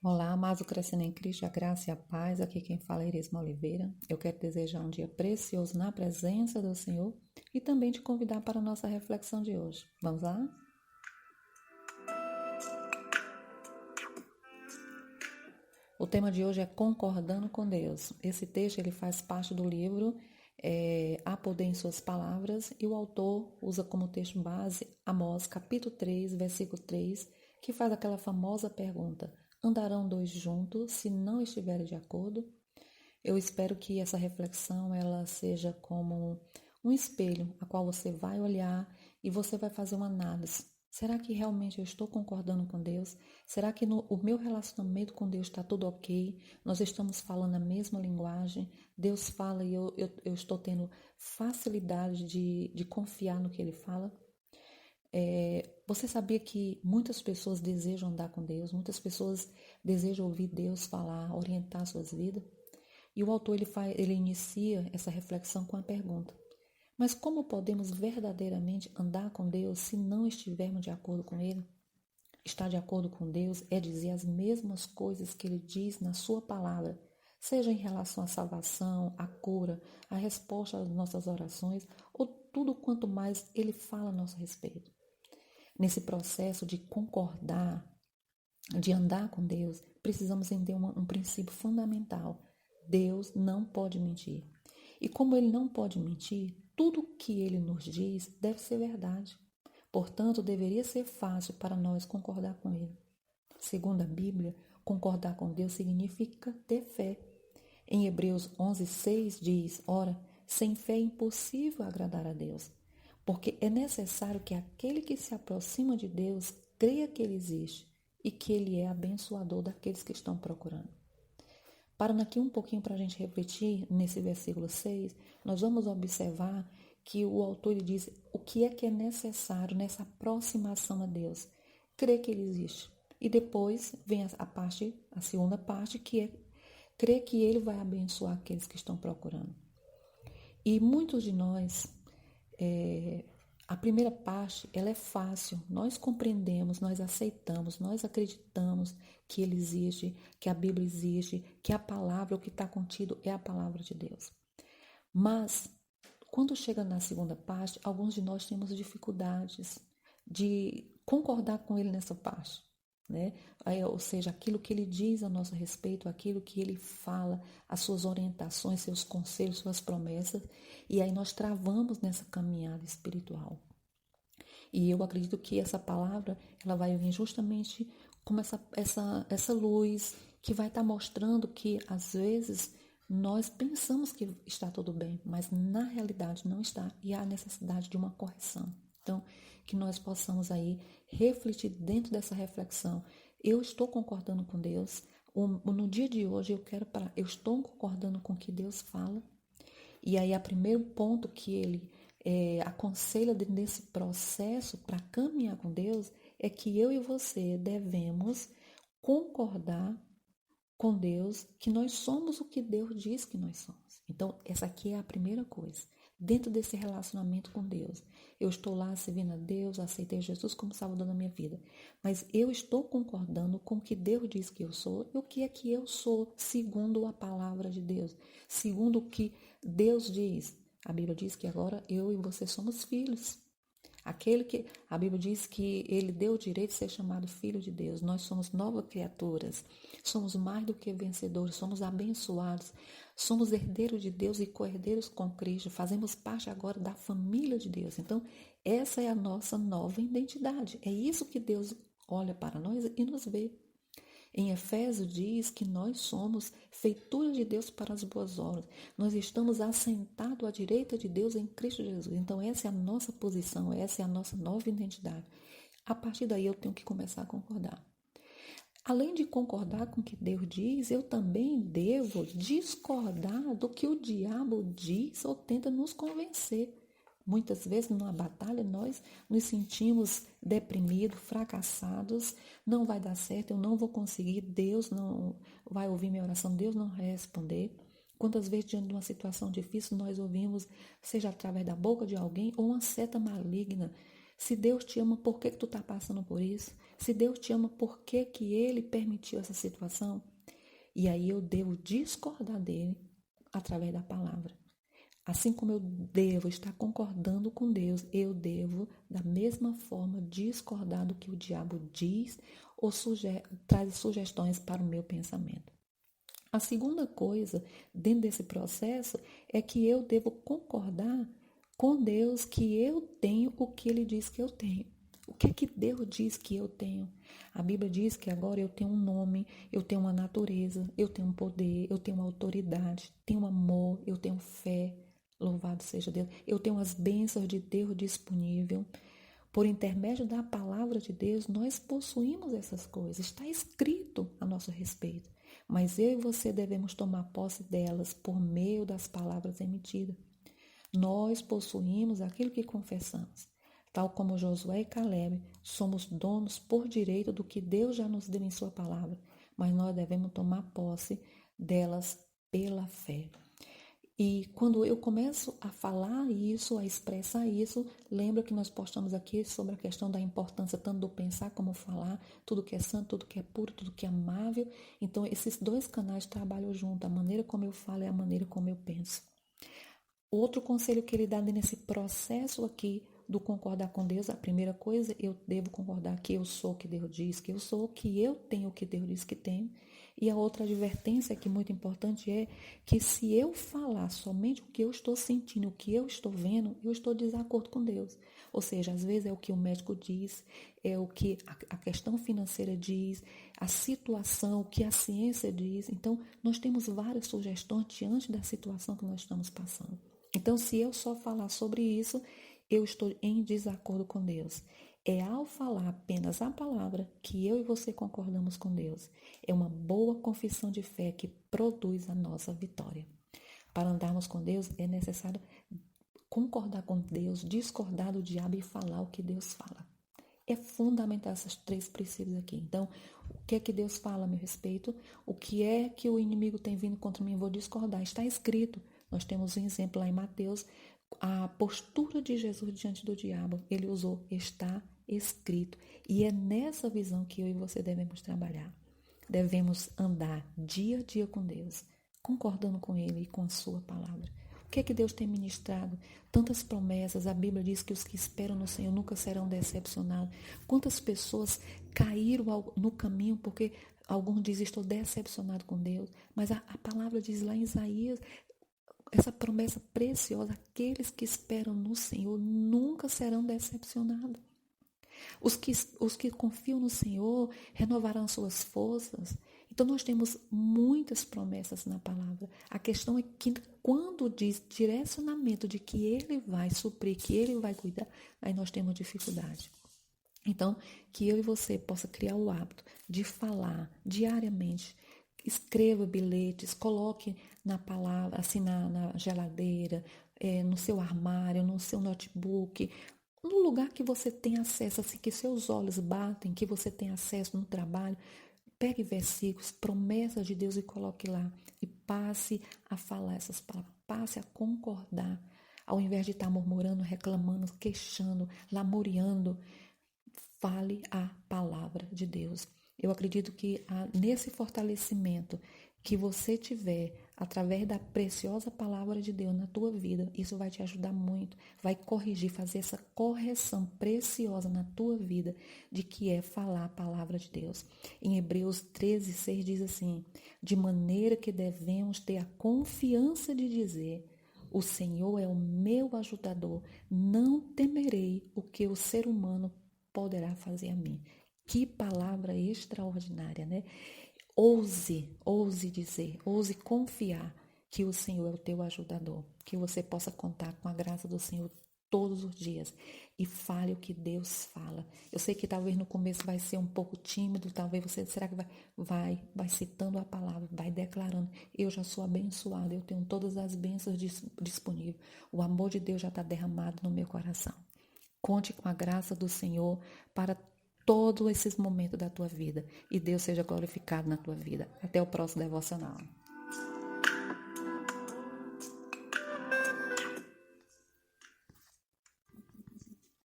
Olá, amados crescendo em Cristo, a graça e a paz. Aqui quem fala é Irisma Oliveira. Eu quero desejar um dia precioso na presença do Senhor e também te convidar para a nossa reflexão de hoje. Vamos lá? O tema de hoje é concordando com Deus. Esse texto ele faz parte do livro Há Poder em Suas Palavras e o autor usa como texto base Amós, capítulo 3, versículo 3, que faz aquela famosa pergunta: andarão dois juntos se não estiverem de acordo? Eu espero que essa reflexão ela seja como um espelho a qual você vai olhar e você vai fazer uma análise. Será que realmente eu estou concordando com Deus? Será que o meu relacionamento com Deus está tudo ok? Nós estamos falando a mesma linguagem? Deus fala e eu estou tendo facilidade de confiar no que Ele fala? Você sabia que muitas pessoas desejam andar com Deus? Muitas pessoas desejam ouvir Deus falar, orientar suas vidas? E o autor ele inicia essa reflexão com a pergunta: mas como podemos verdadeiramente andar com Deus se não estivermos de acordo com Ele? Estar de acordo com Deus é dizer as mesmas coisas que Ele diz na sua palavra, seja em relação à salvação, à cura, à resposta às nossas orações ou tudo quanto mais Ele fala a nosso respeito. Nesse processo de concordar, de andar com Deus, precisamos entender um princípio fundamental. Deus não pode mentir. E como Ele não pode mentir, tudo o que Ele nos diz deve ser verdade. Portanto, deveria ser fácil para nós concordar com Ele. Segundo a Bíblia, concordar com Deus significa ter fé. Em Hebreus 11:6 diz: ora, sem fé é impossível agradar a Deus, porque é necessário que aquele que se aproxima de Deus creia que Ele existe e que Ele é abençoador daqueles que estão procurando. Parando aqui um pouquinho para a gente refletir nesse versículo 6, nós vamos observar que o autor ele diz o que é necessário nessa aproximação a Deus. Crer que Ele existe. E depois vem a segunda parte, que é crer que Ele vai abençoar aqueles que estão procurando. E muitos de nós, a primeira parte, ela é fácil. Nós compreendemos, nós aceitamos, nós acreditamos que Ele existe, que a Bíblia existe, que a palavra, o que está contido é a palavra de Deus. Mas, quando chega na segunda parte, alguns de nós temos dificuldades de concordar com Ele nessa parte, né? Ou seja, aquilo que Ele diz a nosso respeito, aquilo que Ele fala, as suas orientações, seus conselhos, suas promessas, e aí nós travamos nessa caminhada espiritual. E eu acredito que essa palavra ela vai vir justamente como essa luz que vai estar mostrando que às vezes nós pensamos que está tudo bem, mas na realidade não está e há necessidade de uma correção. Então, que nós possamos aí refletir dentro dessa reflexão. Eu estou concordando com Deus. No dia de hoje eu estou concordando com o que Deus fala. E aí, o primeiro ponto que ele aconselha nesse processo para caminhar com Deus é que eu e você devemos concordar com Deus que nós somos o que Deus diz que nós somos. Então, essa aqui é a primeira coisa. Dentro desse relacionamento com Deus, eu estou lá servindo a Deus, aceitei Jesus como Salvador da minha vida, mas eu estou concordando com o que Deus diz que eu sou e o que é que eu sou segundo a palavra de Deus, segundo o que Deus diz. A Bíblia diz que agora eu e você somos filhos. Aquele que a Bíblia diz que Ele deu o direito de ser chamado filho de Deus. Nós somos novas criaturas, somos mais do que vencedores, somos abençoados, somos herdeiros de Deus e co-herdeiros com Cristo, fazemos parte agora da família de Deus. Então, essa é a nossa nova identidade. É isso que Deus olha para nós e nos vê. Em Efésios diz que nós somos feitura de Deus para as boas obras. Nós estamos assentados à direita de Deus em Cristo Jesus. Então essa é a nossa posição, essa é a nossa nova identidade. A partir daí eu tenho que começar a concordar. Além de concordar com o que Deus diz, eu também devo discordar do que o diabo diz ou tenta nos convencer. Muitas vezes, numa batalha, nós nos sentimos deprimidos, fracassados, não vai dar certo, eu não vou conseguir, Deus não vai ouvir minha oração, Deus não vai responder. Quantas vezes, diante de uma situação difícil, nós ouvimos, seja através da boca de alguém ou uma seta maligna, Se Deus te ama, por que tu está passando por isso? Se Deus te ama, por que Ele permitiu essa situação? E aí eu devo discordar dele através da palavra. Assim como eu devo estar concordando com Deus, eu devo, da mesma forma, discordar do que o diabo diz ou traz sugestões para o meu pensamento. A segunda coisa, dentro desse processo, é que eu devo concordar com Deus que eu tenho o que Ele diz que eu tenho. O que é que Deus diz que eu tenho? A Bíblia diz que agora eu tenho um nome, eu tenho uma natureza, eu tenho um poder, eu tenho uma autoridade, tenho amor, eu tenho fé. Louvado seja Deus. Eu tenho as bênçãos de Deus disponível. Por intermédio da palavra de Deus, nós possuímos essas coisas. Está escrito a nosso respeito. Mas eu e você devemos tomar posse delas por meio das palavras emitidas. Nós possuímos aquilo que confessamos. Tal como Josué e Caleb, somos donos por direito do que Deus já nos deu em sua palavra. Mas nós devemos tomar posse delas pela fé. E quando eu começo a falar isso, a expressar isso, lembra que nós postamos aqui sobre a questão da importância tanto do pensar como falar, tudo que é santo, tudo que é puro, tudo que é amável. Então, esses dois canais trabalham junto, a maneira como eu falo e a maneira como eu penso. Outro conselho que ele dá nesse processo aqui do concordar com Deus, a primeira coisa, eu devo concordar que eu sou o que Deus diz que eu sou, que eu tenho o que Deus diz que tenho. E a outra advertência que é muito importante é que se eu falar somente o que eu estou sentindo, o que eu estou vendo, eu estou em desacordo com Deus. Ou seja, às vezes é o que o médico diz, é o que a questão financeira diz, a situação, o que a ciência diz. Então, nós temos várias sugestões diante da situação que nós estamos passando. Então, se eu só falar sobre isso, eu estou em desacordo com Deus. É ao falar apenas a palavra que eu e você concordamos com Deus. É uma boa confissão de fé que produz a nossa vitória. Para andarmos com Deus, é necessário concordar com Deus, discordar do diabo e falar o que Deus fala. É fundamental esses três princípios aqui. Então, o que é que Deus fala a meu respeito? O que é que o inimigo tem vindo contra mim? Eu vou discordar. Está escrito. Nós temos um exemplo lá em Mateus, a postura de Jesus diante do diabo. Ele usou, está escrito. E é nessa visão que eu e você devemos trabalhar. Devemos andar dia a dia com Deus, concordando com Ele e com a sua palavra. O que é que Deus tem ministrado? Tantas promessas. A Bíblia diz que os que esperam no Senhor nunca serão decepcionados. Quantas pessoas caíram no caminho porque alguns dizem, estou decepcionado com Deus. Mas a palavra diz lá em Isaías, essa promessa preciosa, aqueles que esperam no Senhor nunca serão decepcionados. Os que confiam no Senhor renovarão suas forças. Então, nós temos muitas promessas na palavra. A questão é que quando diz direcionamento de que Ele vai suprir, que Ele vai cuidar, aí nós temos dificuldade. Então, que eu e você possa criar o hábito de falar diariamente. Escreva bilhetes, coloque na palavra, assim na geladeira, no seu armário, no seu notebook, no lugar que você tem acesso, assim que seus olhos batem, que você tem acesso no trabalho. Pegue versículos, promessas de Deus e coloque lá. E passe a falar essas palavras, passe a concordar. Ao invés de estar murmurando, reclamando, queixando, lamuriando, fale a palavra de Deus. Eu acredito que nesse fortalecimento que você tiver através da preciosa palavra de Deus na tua vida, isso vai te ajudar muito, vai corrigir, fazer essa correção preciosa na tua vida de que é falar a palavra de Deus. Em Hebreus 13:6 diz assim, de maneira que devemos ter a confiança de dizer, o Senhor é o meu ajudador, não temerei o que o ser humano poderá fazer a mim. Que palavra extraordinária, né? Ouse dizer, ouse confiar que o Senhor é o teu ajudador, que você possa contar com a graça do Senhor todos os dias e fale o que Deus fala. Eu sei que talvez no começo vai ser um pouco tímido, talvez você, será que vai citando a palavra, vai declarando, eu já sou abençoado, eu tenho todas as bênçãos disponíveis, o amor de Deus já está derramado no meu coração. Conte com a graça do Senhor para todos esses momentos da tua vida. E Deus seja glorificado na tua vida. Até o próximo devocional.